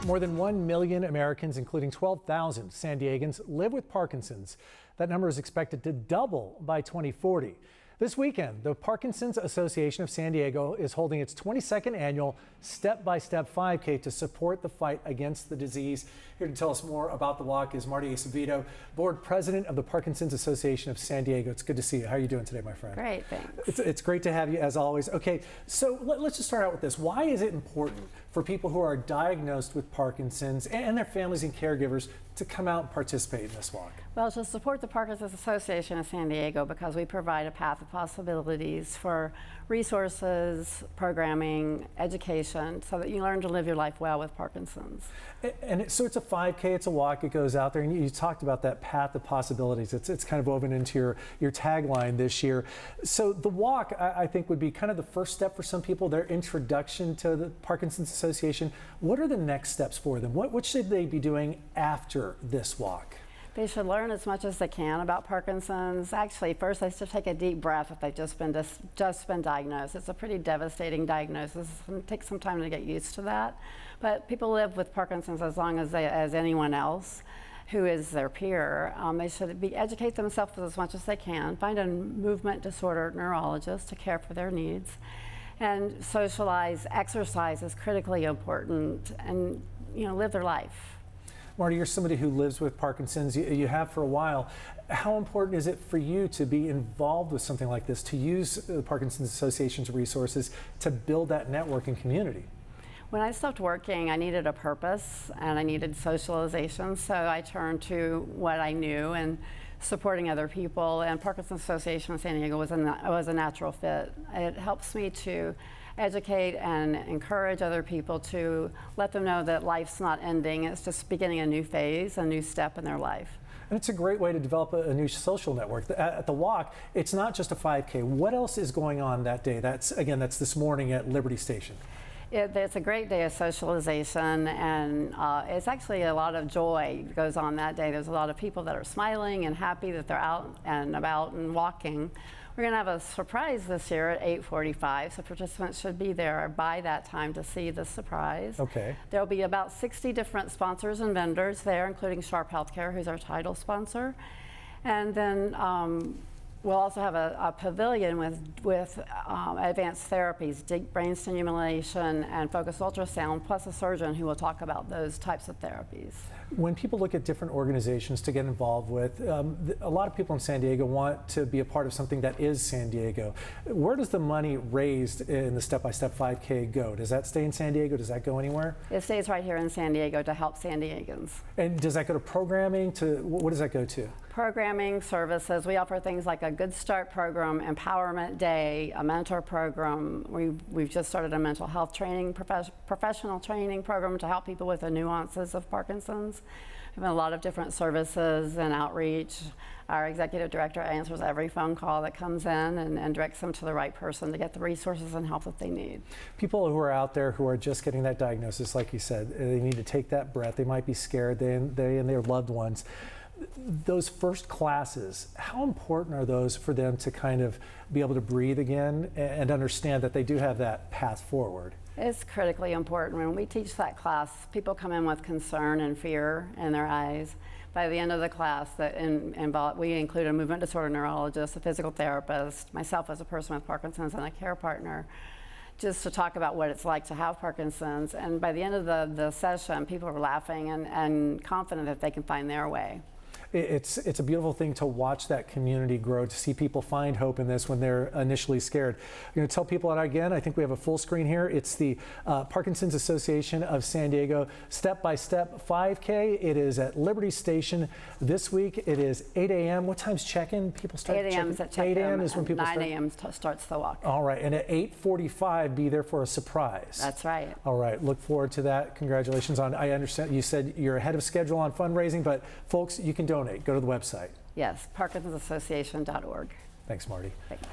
More than 1 million Americans, including 12,000 San Diegans, live with Parkinson's. That number is expected to double by 2040. This weekend, the Parkinson's Association of San Diego is holding its 22nd annual Step-by-Step 5K to support the fight against the disease. Here to tell us more about the walk is Marty Acevedo, board president of the Parkinson's Association of San Diego. It's good to see you. How are you doing today, my friend? Great, thanks. It's great to have you, as always. Okay, so let's just start out with this. Why is it important for people who are diagnosed with Parkinson's and their families and caregivers to come out and participate in this walk? Well, to support the Parkinson's Association of San Diego, because we provide a path of possibilities for resources, programming, education, so that you learn to live your life well with Parkinson's. So it's a 5K, it's a walk, it goes out there, and you talked about that path of possibilities. It's kind of woven into your tagline this year. So the walk, I think, would be kind of the first step for some people, their introduction to the Parkinson's Association. What are the next steps for them? What should they be doing after this walk? They should learn as much as they can about Parkinson's. Actually, first they should take a deep breath if they've just been diagnosed. It's a pretty devastating diagnosis. It takes some time to get used to that. But people live with Parkinson's as long as anyone else who is their peer. They should educate themselves as much as they can, find a movement disorder neurologist to care for their needs, and socialize. Exercise is critically important, and live their life. Marty, you're somebody who lives with Parkinson's. You have for a while. How important is it for you to be involved with something like this, to use the Parkinson's Association's resources to build that network and community? When I stopped working, I needed a purpose and I needed socialization, so I turned to what I knew and supporting other people, and Parkinson's Association of San Diego was a natural fit. It helps me to educate and encourage other people, to let them know that life's not ending, it's just beginning a new phase, a new step in their life. And it's a great way to develop a new social network. At the walk, it's not just a 5K. What else is going on that day? That's this morning at Liberty Station. It's a great day of socialization, and it's actually a lot of joy goes on that day. There's a lot of people that are smiling and happy that they're out and about and walking. We're going to have a surprise this year at 8:45, so participants should be there by that time to see the surprise. Okay. There'll be about 60 different sponsors and vendors there, including Sharp Healthcare, who's our title sponsor. And then we'll also have a pavilion with advanced therapies, deep brain stimulation and focused ultrasound, plus a surgeon who will talk about those types of therapies. When people look at different organizations to get involved with, a lot of people in San Diego want to be a part of something that is San Diego. Where does the money raised in the Step-by-Step 5K go? Does that stay in San Diego? Does that go anywhere? It stays right here in San Diego to help San Diegans. And does that go to programming? What does that go to? Programming, services. We offer things like a Good Start program, Empowerment Day, a mentor program. We've just started a mental health training, professional training program to help people with the nuances of Parkinson's. We have a lot of different services and outreach. Our executive director answers every phone call that comes in and directs them to the right person to get the resources and help that they need. People who are out there who are just getting that diagnosis, like you said, they need to take that breath. They might be scared, they and their loved ones. Those first classes, how important are those for them to kind of be able to breathe again and understand that they do have that path forward? It's critically important. When we teach that class, people come in with concern and fear in their eyes. By the end of the class, we include a movement disorder neurologist, a physical therapist, myself as a person with Parkinson's, and a care partner, just to talk about what it's like to have Parkinson's. And by the end of the session, people are laughing and confident that they can find their way. It's a beautiful thing to watch that community grow, to see people find hope in this when they're initially scared. I'm going to tell people that again. I think we have a full screen here. It's the Parkinson's Association of San Diego Step-by-Step 5K. It is at Liberty Station this week. It is 8 a.m. What time's check-in? People start 8 a.m. 8 a.m. is when people 9 start. 9 a.m. starts the walk. All right, and at 8:45, be there for a surprise. That's right. All right, look forward to that. Congratulations on. I understand you said you're ahead of schedule on fundraising, but folks, you can donate. Go to the website. Yes, parkinsonassociation.org. Thanks, Marty. Thanks.